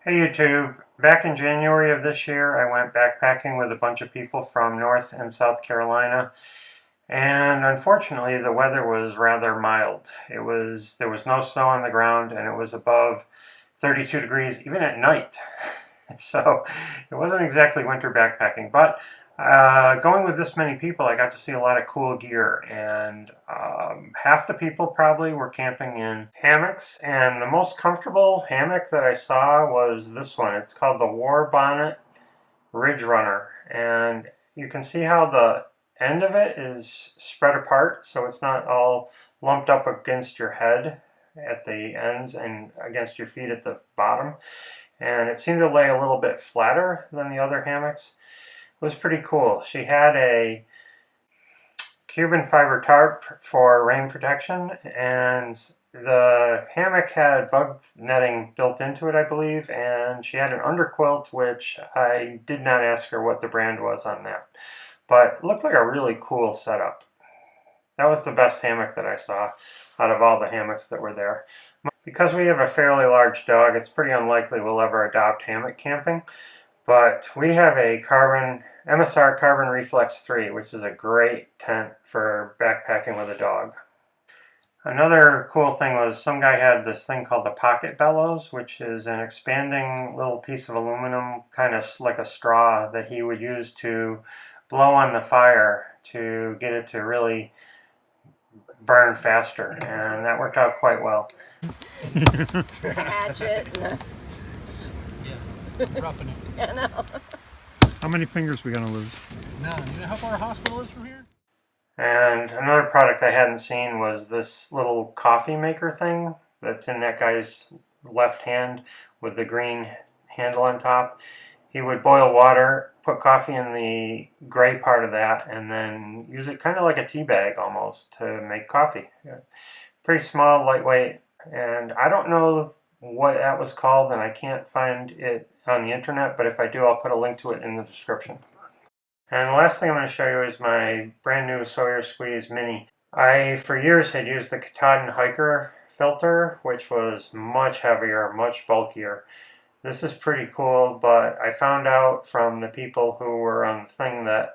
Hey YouTube, back in January of this year I went backpacking with a bunch of people from North and South Carolina, and unfortunately the weather was rather mild. There was no snow on the ground and it was above 32 degrees even at night. So it wasn't exactly winter backpacking, but going with this many people, I got to see a lot of cool gear, and half the people probably were camping in hammocks, and the most comfortable hammock that I saw was this one. It's called the Warbonnet Ridgerunner, and you can see how the end of it is spread apart, so it's not all lumped up against your head at the ends and against your feet at the bottom. And it seemed to lay a little bit flatter than the other hammocks. It was pretty cool. She had a Cuban fiber tarp for rain protection, and the hammock had bug netting built into it, I believe, and she had an underquilt, which I did not ask her what the brand was on that, but it looked like a really cool setup. That was the best hammock that I saw out of all the hammocks that were there. Because we have a fairly large dog, it's pretty unlikely we'll ever adopt hammock camping, but we have a MSR Carbon Reflex 3, which is a great tent for backpacking with a dog. Another cool thing was some guy had this thing called the Pocket Bellows, which is an expanding little piece of aluminum, kind of like a straw, that he would use to blow on the fire to get it to really burn faster, and that worked out quite well. Hatchet. Yeah, roughing it. I know. How many fingers are we going to lose? No, you know how far a hospital is from here? And another product I hadn't seen was this little coffee maker thing that's in that guy's left hand with the green handle on top. He would boil water, put coffee in the gray part of that, and then use it kind of like a tea bag almost to make coffee. Pretty small, lightweight, and I don't know what that was called, and I can't find it on the internet, but if I do, I'll put a link to it in the description. And the last thing I'm going to show you is my brand new Sawyer Mini. I, for years, had used the Katahdin Hiker filter, which was much heavier, much bulkier. This is pretty cool, but I found out from the people who were on the thing that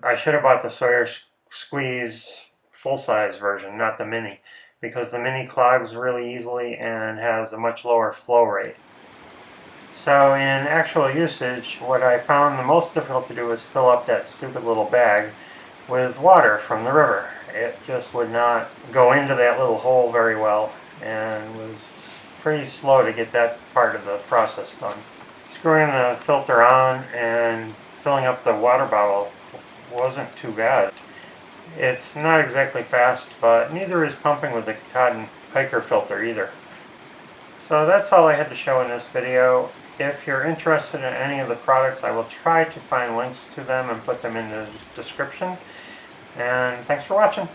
I should have bought the Sawyer Squeeze full-size version, not the Mini, because the Mini clogs really easily and has a much lower flow rate. So in actual usage, what I found the most difficult to do was fill up that stupid little bag with water from the river. It just would not go into that little hole very well, and was pretty slow to get that part of the process done. Screwing the filter on and filling up the water bottle wasn't too bad. It's not exactly fast, but neither is pumping with the Katahdin Hiker filter either. So that's all I had to show in this video. If you're interested in any of the products, I will try to find links to them and put them in the description. And thanks for watching.